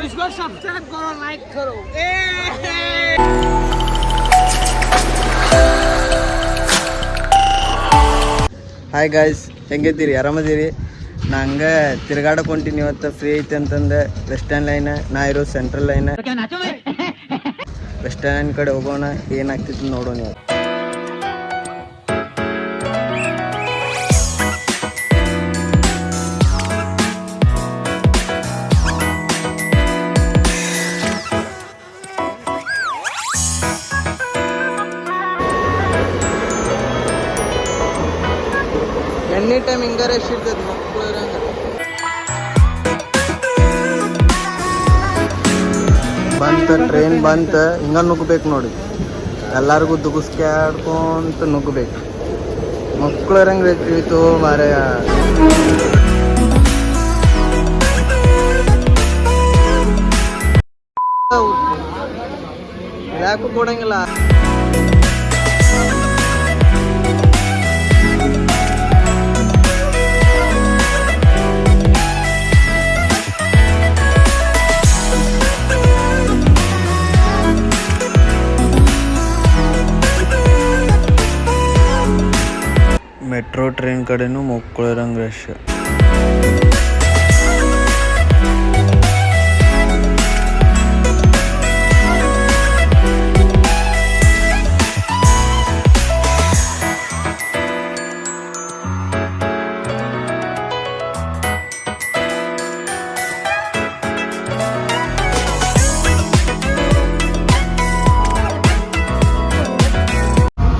इसको सब्सक्राइब करो, लाइक करो। ಹಾಯ್ ಗಾಯ್ಸ್, ಹೆಂಗಿದ್ದೀರಿ? ಆರಾಮದಿರಿ? ನಾ ಹಂಗೆ ತಿರ್ಗಾಡಕ್ಕೆ ಹೊಂಟೀನಿ. ಇವತ್ತು ಫ್ರೀ ಐತೆ ಅಂತಂದು ವೆಸ್ಟರ್ನ್ ಲೈನ್, ನಾ ಇರೋ ಸೆಂಟ್ರಲ್ ಲೈನ್. ವೆಸ್ಟರ್ನ್ ಲೈನ್ ಕಡೆ ಹೋಗೋಣ, ಏನಾಗ್ತಿತ್ತು ನೋಡೋಣ. ಇವತ್ತು ಎನಿ ಟೈಮ್ ಹಿಂಗಾರ ಎಷ್ಟು ಇರ್ತದೆ ಮಕ್ಕಳು ಇರಂಗ. ಬಂತ ಟ್ರೈನ್ ಬಂತ, ಹಿಂಗ ನುಗ್ಬೇಕು ನೋಡಿ. ಎಲ್ಲರಿಗೂ ದುಗುಸ್ಕ್ಯಾಡ್ಕೊಂತ ನುಗ್ಬೇಕು. ಮಕ್ಕಳು ಇರಂಗ ಇತ್ತು ಮಾರ. ಯಾಕೂ ಕೊಡಂಗಿಲ್ಲ. ಮೆಟ್ರೋ ಟ್ರೈನ್ ಕಡೆನೂ ಮಕ್ಕಳಿರಂಗೆ ರಶ್.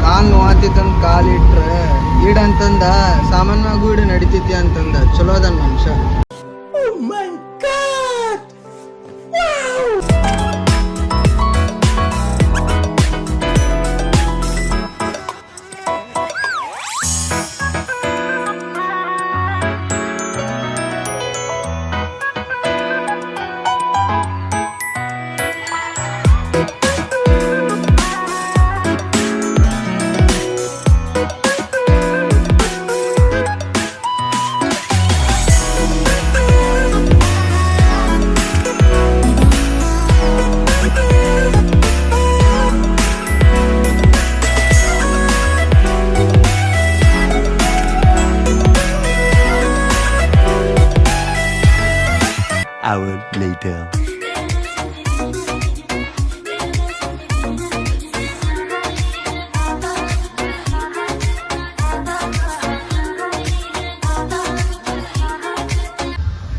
ಕಾಲು ನೋವಾತಿತ್ತಂತ ಕಾಲಿಟ್ರೆ ಈಡಂತಂದ ಸಾಮಾನ್ಯವಾಗೂ ಈಡು ನಡಿತೈತಿ ಅಂತಂದ. ಚಲೋ ಅದನ್ ಮನುಷ್ಯ. Hour later.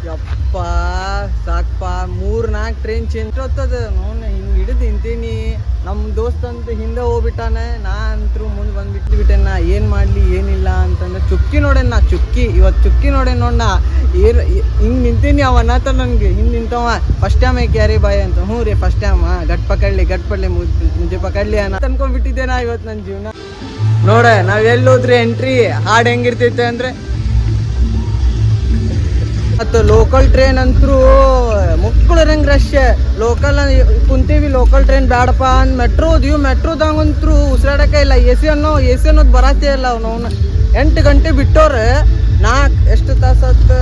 ಯಪ್ಪ ಸಾಕಪ್ಪ, 3-4 ಟ್ರೈನ್ ಚೇಂಜ್ ಹೋಗ್ತದ. ನೋಡ್ನ ಹಿಂಗೆ ಹಿಡಿದು ನಿಂತೀನಿ. ನಮ್ಮ ದೋಸ್ತ್ ಅಂತ ಹಿಂದೆ ಹೋಗ್ಬಿಟ್ಟಾನೆ. ನಾ ಅಂತರೂ ಮುಂದೆ ಬಂದ್ಬಿಟ್ಟೆ. ನಾ ಏನು ಮಾಡಲಿ ಏನಿಲ್ಲ ಅಂತಂದ್ರೆ ಚುಕ್ಕಿ ನೋಡೇನ. ನಾ ಇವತ್ತು ಚುಕ್ಕಿ ನೋಡೇನು ನೋಡ. ಏನು ಹಿಂಗೆ ನಿಂತೀನಿ. ಅವ ಅನ್ನತ್ತ ನನಗೆ ಹಿಂದೆ ನಿಂತವ, ಫಸ್ಟ್ ಟೈಮ್ ಕ್ಯಾರಿ ಬಾಯ್ ಅಂತ. ಹ್ಞೂ ರೀ ಫಸ್ಟ್ ಟೈಮ್. ಗಟ್ ಪಕಡ್ಲಿ ಮುಂಜೆ ಪಕಡ್ಲಿ ಅನ್ನ ಅನ್ಕೊಂಡ್ಬಿಟ್ಟಿದ್ದೆ ನಾ ಇವತ್ತು ನನ್ನ ಜೀವನ. ನೋಡ, ನಾವು ಎಲ್ಲಿ ಹೋದ್ರಿ ಎಂಟ್ರಿ ಹಾಡು ಹೆಂಗಿರ್ತೈತೆ ಅಂದರೆ, ಮತ್ತು ಲೋಕಲ್ ಟ್ರೈನ್ ಅಂತರೂ ಮಕ್ಕಳರಂಗೆ ರಶ್. ಲೋಕಲ್ ಕುಂತೀವಿ, ಲೋಕಲ್ ಟ್ರೈನ್ ಬೇಡಪ್ಪ ಅಂದ್ ಮೆಟ್ರೋ ಹೋದ್ವಿ. ಮೆಟ್ರೋದಾಗಂತರೂ ಉಸಿರಾಡಕ್ಕೆ ಇಲ್ಲ. ಎ ಸಿ ಅನ್ನೋದು ಬರತ್ತೇ ಇಲ್ಲ. ಅವನು 8 ಗಂಟೆ ಬಿಟ್ಟವ್ರೆ. ಎಷ್ಟು ತಾಸು ಆಯ್ತು?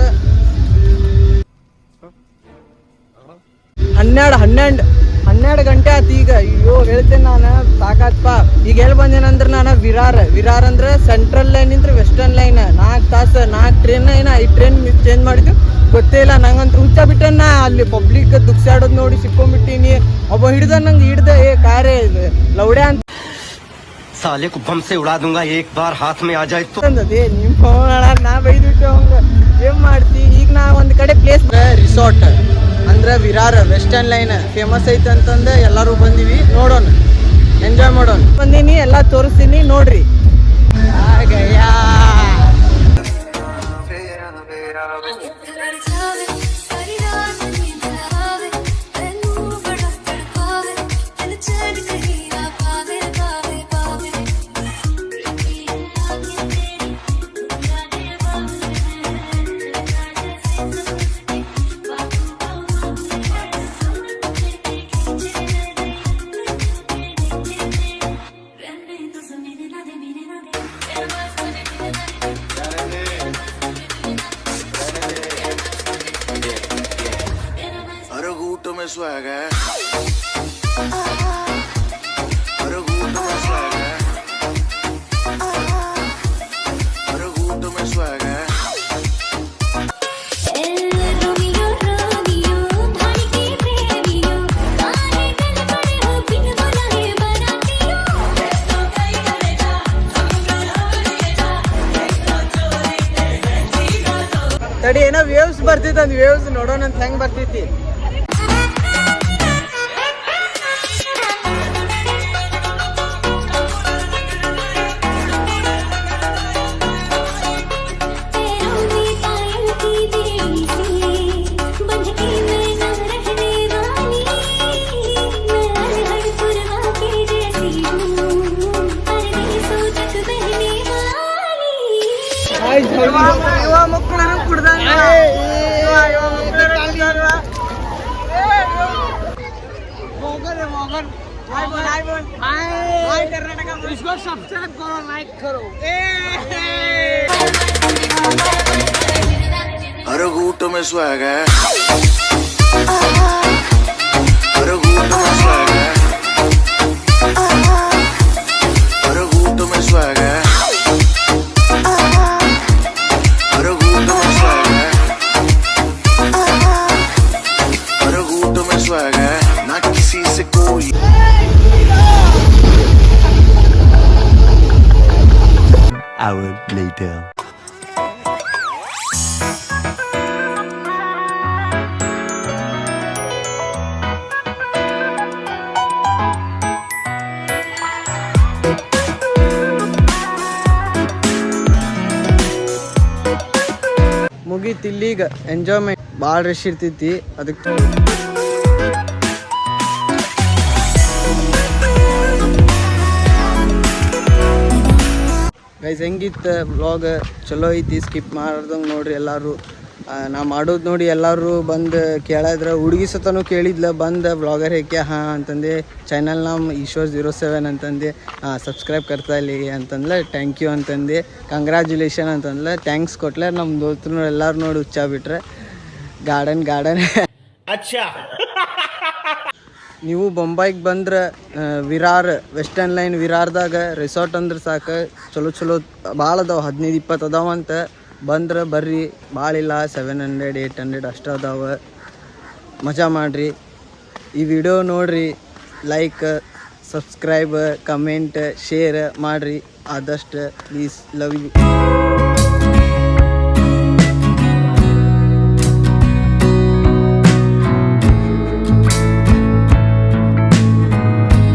12 ಗಂಟೆ ಆಯ್ತು ಈಗ. ಅಯ್ಯೋ ಹೇಳ್ತೇನೆ ನಾನು, ಸಾಕಾತ್ಪ. ಈಗ ಎಲ್ಲಿ ಬಂದೇನಂದ್ರೆ ನಾನು ವಿರಾರ್ ಅಂದ್ರೆ ಸೆಂಟ್ರಲ್ ಲೈನ್ ಇಂದ್ರೆ ವೆಸ್ಟರ್ನ್ ಲೈನ್. 4 ತಾಸು 4 ಟ್ರೈನ್. 5 ಟ್ರೈನ್ ಚೇಂಜ್ ಮಾಡಿದ್ವಿ, ಗೊತ್ತೇ ಇಲ್ಲ. ನಂಗಂತ ಹುಚ್ಚ ಬಿಟ್ಟೆನ. ಅಲ್ಲಿ ಪಬ್ಲಿಕ್ ದುಕ್ಸಾಡೋದು ನೋಡಿ ಸಿಕ್ಕೊಂಡ್ಬಿಟ್ಟೀನಿ. ಒಬ್ಬ ಹಿಡ್ದೆ ಕಾರೇ ಲೌಡ್ಯಾ ಅಂತ. साले को बम से उड़ा दूंगा एक बार हाथ में आ जाए तो. ನಿಮ್ಮ ನಾ ಬೈದ್ಬಿಟ್ಟು ಅವಂಗ ಏನ್ ಮಾಡ್ತಿ. ಈಗ ನಾ ಒಂದ್ ಕಡೆ ಪ್ಲೇಸ್ ರಿಸಾರ್ಟ್ ಅಂದ್ರೆ ವಿರಾರ್ ವೆಸ್ಟರ್ನ್ ಲೈನ್ ಫೇಮಸ್ ಐತೆ ಅಂತಂದು ಎಲ್ಲರೂ ಬಂದಿವಿ. ನೋಡೋಣ, ಎಂಜಾಯ್ ಮಾಡೋಣ. ಬಂದೀನಿ, ಎಲ್ಲ ತೋರಿಸ್ತೀನಿ ನೋಡ್ರಿ. में स्वैग है, हर घूट में स्वैग है, हर घूट में स्वैग है। ತಡಿ ಏನೋ ವೇವ್ಸ್ ಬರ್ತಿತ್ತು ಅಂದ್ ವೇವ್ಸ್ ನೋಡೋಣ ಅಂತ ಹೆಂಗ್ ಬರ್ತೈತಿ. ಮಕ್ಕಳು ಕುಡ್ದಂಗ इसको सब्सक्राइब करो लाइक करो हर घूट में स्वैग है, हर घूट में स्वैग है, हर घूट में स्वैग है, हर घूट में स्वैग है, हर घूट में स्वैग है, ना किसी से कोई hour later. ಮುಗೀತು ಇಲ್ಲಿಗ ಎಂಜಾಯ್ಮೆಂಟ್ ಭಾಳ ರಶ್ ಇರ್ತೈತಿ. ಅದಕ್ಕೆ ಗೈಸ್ ಹೆಂಗಿತ್ತು ವ್ಲಾಗ್, ಚಲೋ ಐತಿ, ಸ್ಕಿಪ್ ಮಾಡ್ದಂಗೆ ನೋಡ್ರಿ ಎಲ್ಲರೂ. ನಾ ಮಾಡೋದು ನೋಡಿ ಎಲ್ಲರೂ ಬಂದು ಕೇಳಿದ್ರೆ, ಹುಡುಗಿ ಸತನೂ ಕೇಳಿದ್ಲ ಬಂದು ವ್ಲಾಗರ್ ಹೇಗೆ ಹಾಂ ಅಂತಂದೆ, ಚಾನಲ್ ನಮ್ಮ ಈಶ್ವರ್ 07 ಅಂತಂದೆ, ಸಬ್ಸ್ಕ್ರೈಬ್ ಕರ್ತಾ ಇಲ್ಲಿ ಅಂತಂದ್ಲೆ, ಥ್ಯಾಂಕ್ ಯು ಅಂತಂದೆ, ಕಂಗ್ರ್ಯಾಚುಲೇಷನ್ ಅಂತಂದ್ಲೆ, ಥ್ಯಾಂಕ್ಸ್ ಕೊಟ್ಲೆ. ನಮ್ಮ ದೋಸ್ತರು ಎಲ್ಲರೂ ನೋಡಿ ಹುಚ್ಚ ಬಿಟ್ರೆ ಗಾರ್ಡನ್ ಅಚ್ಚಾ. ನೀವು ಬೊಂಬೈಗೆ ಬಂದ್ರೆ ವಿರಾರ್ ವೆಸ್ಟರ್ನ್ ಲೈನ್ ವಿರಾರ್ದಾಗ ರೆಸಾರ್ಟ್ ಅಂದ್ರೆ ಸಾಕು, ಚಲೋ ಭಾಳ ಅದಾವೆ, 15-20 ಅದಾವಂತ. ಬಂದ್ರೆ ಬರ್ರಿ, ಭಾಳಿಲ್ಲ, 700-800 ಅಷ್ಟು ಅದಾವೆ. ಮಜಾ ಮಾಡಿರಿ. ಈ ವಿಡಿಯೋ ನೋಡಿರಿ, ಲೈಕ್, ಸಬ್ಸ್ಕ್ರೈಬ್, ಕಮೆಂಟ್, ಶೇರ್ ಮಾಡಿರಿ ಆದಷ್ಟು ಪ್ಲೀಸ್. Love you.